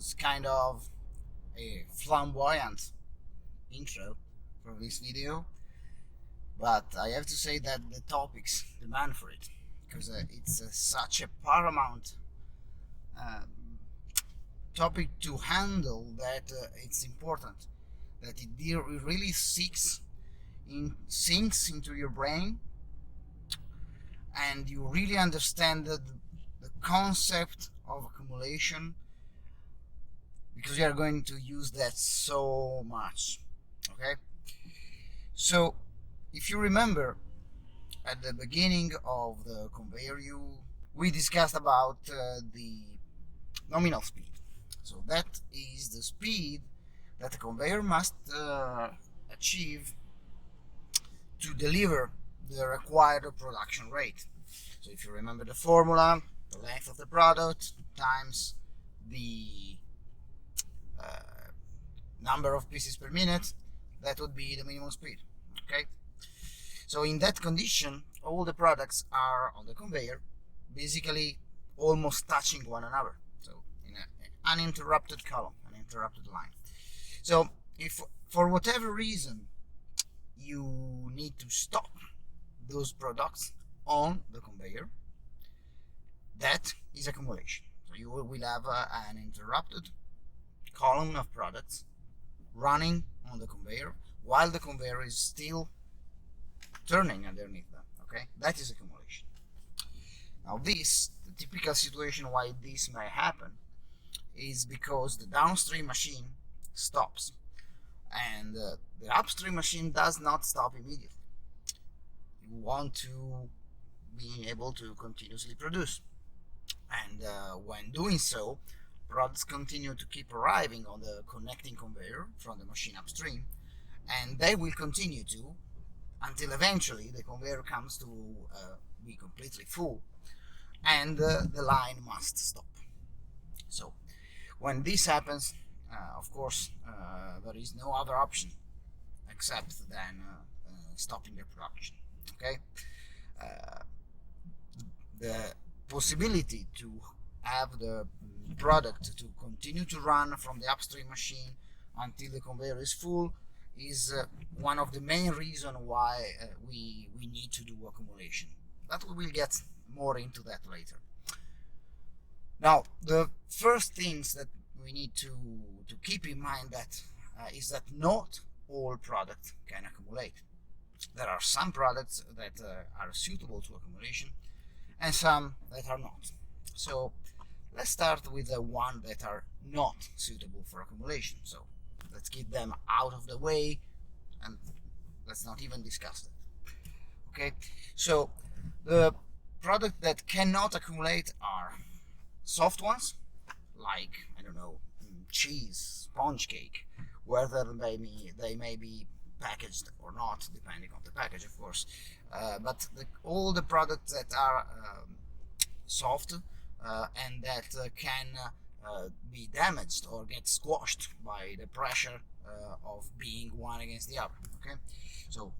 was kind of a flamboyant intro for this video, but I have to say that the topics demand for it, because it's such a paramount um, topic to handle that it's important that it really sinks into your brain, and you really understand the concept of accumulation, because you are going to use that so much. Okay, so if you remember, at the beginning of the ConveyorU, we discussed about the nominal speed. So that is the speed that the conveyor must achieve to deliver the required production rate. So if you remember the formula, the length of the product times the number of pieces per minute, that would be the minimum speed. Okay, so in that condition, all the products are on the conveyor, basically almost touching one another, so in an uninterrupted column, uninterrupted line. So if for whatever reason you need to stop those products on the conveyor, that is accumulation. So you will have an interrupted column of products running on the conveyor while the conveyor is still turning underneath them. Okay, that is accumulation. Now the typical situation why this may happen is because the downstream machine stops, and the upstream machine does not stop immediately. You want to be able to continuously produce, and when doing so, products continue to keep arriving on the connecting conveyor from the machine upstream, and they will continue to until eventually the conveyor comes to be completely full, and the line must stop. So when this happens, of course, there is no other option except then stopping the production. Okay, the possibility to have the product to continue to run from the upstream machine until the conveyor is full is one of the main reasons why we need to do accumulation. But we will get more into that later. Now, the first things that we need to keep in mind that is that not all products can accumulate. There are some products that are suitable to accumulation and some that are not. So let's start with the one that are not suitable for accumulation. So let's get them out of the way and let's not even discuss that. Okay, so the products that cannot accumulate are soft ones, like, I don't know, cheese, sponge cake, whether they may be packaged or not, depending on the package, of course. But all the products that are soft and that can be damaged or get squashed by the pressure of being one against the other. Okay, so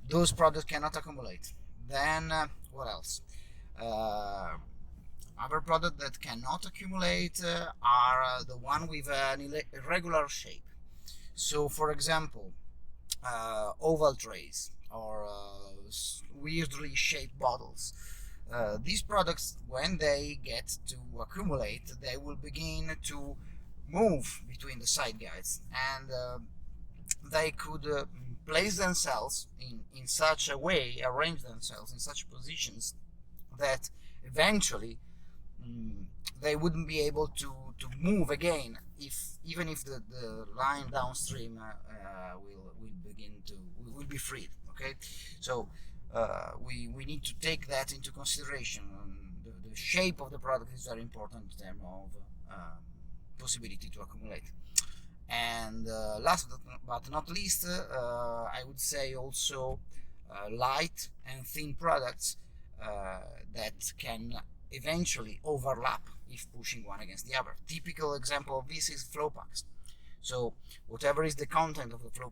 those products cannot accumulate. Then what else? Other products that cannot accumulate are the one with an irregular shape. So for example, oval trays or weirdly shaped bottles. These products, when they get to accumulate, they will begin to move between the side guides, and they could place themselves in such a way, arrange themselves in such positions that eventually they wouldn't be able to move again, even if the line downstream will be freed. Okay, so we need to take that into consideration. The shape of the product is very important in terms of possibility to accumulate. And last but not least, I would say also light and thin products that can eventually overlap if pushing one against the other. Typical example of this is flow packs. So whatever is the content of the flow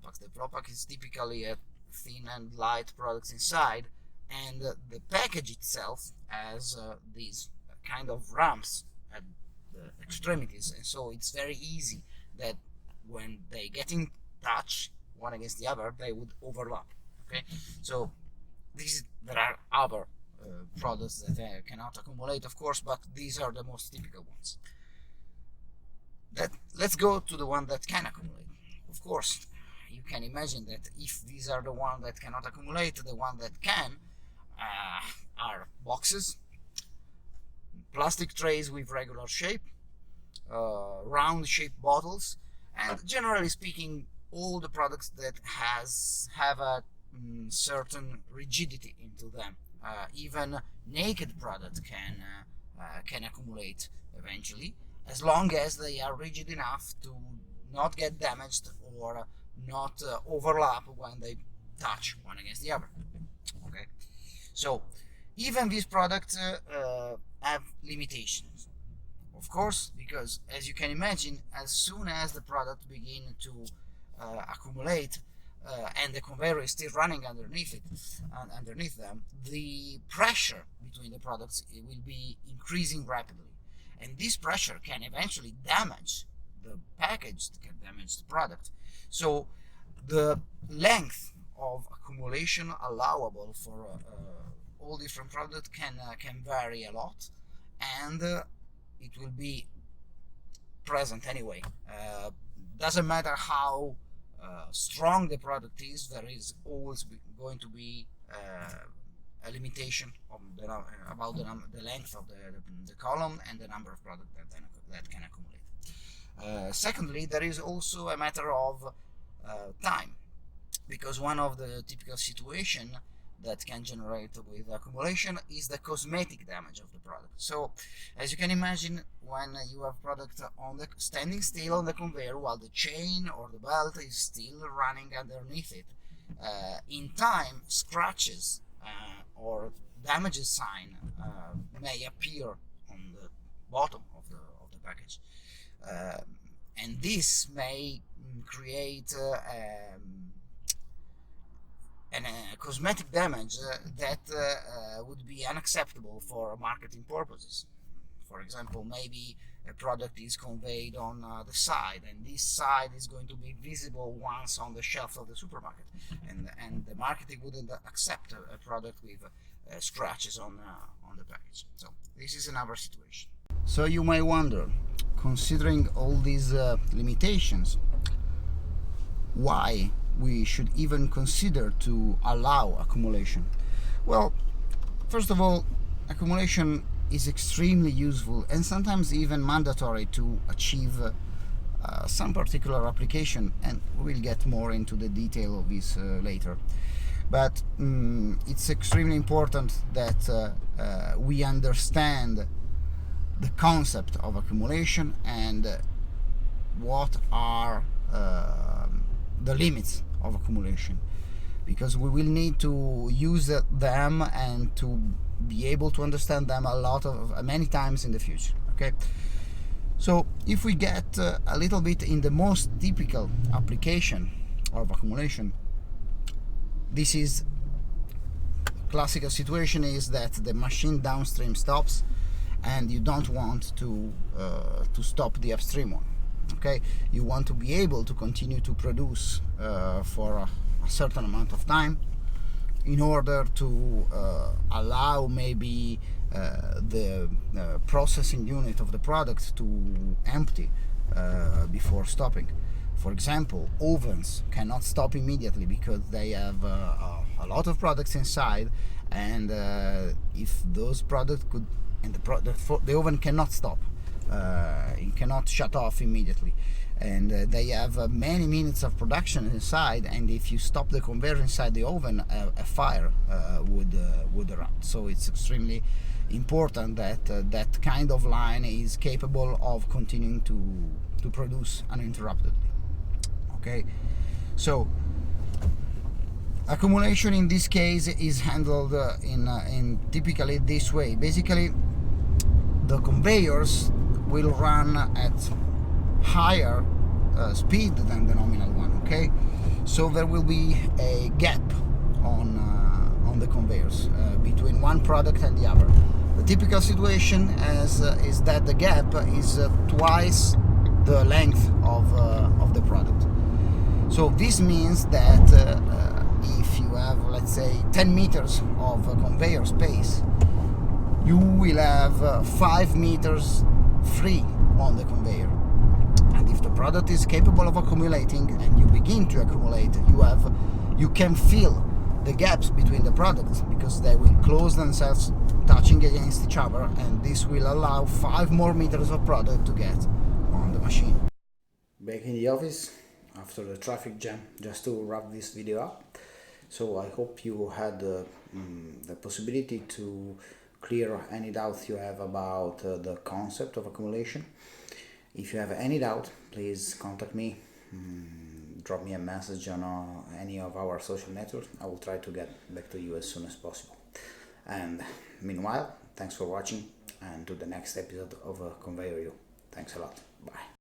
pack is typically a thin and light products inside, and the package itself has these kind of ramps at the extremities, and so it's very easy that when they get in touch one against the other, they would overlap. Okay, so there are other products that cannot accumulate, of course, but these are the most typical ones. Let's go to the one that can accumulate. Of course, you can imagine that if these are the one that cannot accumulate, the one that can are boxes, plastic trays with regular shape, round shaped bottles, and generally speaking, all the products that have a certain rigidity into them. Even naked products can accumulate eventually, as long as they are rigid enough to not get damaged or not overlap when they touch one against the other. Okay, so even these products have limitations, of course, because as you can imagine, as soon as the product begin to accumulate and the conveyor is still running underneath them, the pressure between the products will be increasing rapidly, and this pressure can eventually damage the package, can damage the product. So the length of accumulation allowable for all different products can vary a lot, and it will be present anyway. Doesn't matter how strong the product is, there is always going to be a limitation of about the length of the column and the number of products that can accumulate. Secondly, there is also a matter of time, because one of the typical situations that can generate with accumulation is the cosmetic damage of the product. So as you can imagine, when you have product standing still on the conveyor while the chain or the belt is still running underneath it, in time scratches or damages sign may appear on the bottom of the package, and this may create cosmetic damage that would be unacceptable for marketing purposes. For example, maybe a product is conveyed on the side, and this side is going to be visible once on the shelf of the supermarket, and the marketing wouldn't accept a product with scratches on the package. So this is another situation. So you may wonder, considering all these limitations, why we should even consider to allow accumulation? Well, first of all, accumulation is extremely useful and sometimes even mandatory to achieve some particular application, and we'll get more into the detail of this later. But it's extremely important that we understand the concept of accumulation and what are the limits of accumulation, because we will need to use them and to be able to understand them many times in the future. Okay, so if we get a little bit in the most typical application of accumulation, this is classical situation is that the machine downstream stops and you don't want to stop the upstream one. Okay, you want to be able to continue to produce for a certain amount of time in order to allow maybe the processing unit of the product to empty before stopping. For example, ovens cannot stop immediately because they have a lot of products inside, and if those products could, and the oven cannot stop, it cannot shut off immediately, and they have many minutes of production inside, and if you stop the conveyor inside the oven, a fire would erupt. So it's extremely important that that kind of line is capable of continuing to produce uninterruptedly. Okay, so accumulation in this case is handled in typically this way. Basically, the conveyors will run at higher speed than the nominal one. Okay, so there will be a gap on the conveyors between one product and the other, The typical situation is that the gap is twice the length of the product. So this means that if you have, let's say, 10 meters of conveyor space, you will have 5 meters free on the conveyor. And if the product is capable of accumulating and you begin to accumulate, you can fill the gaps between the products, because they will close themselves touching against each other, and this will allow 5 more meters of product to get on the machine. Back in the office after the traffic jam, just to wrap this video up. So I hope you had the possibility to clear any doubts you have about the concept of accumulation. If you have any doubt, please contact me, drop me a message on any of our social networks. I will try to get back to you as soon as possible. And meanwhile, thanks for watching, and to the next episode of ConveyorU. Thanks a lot. Bye.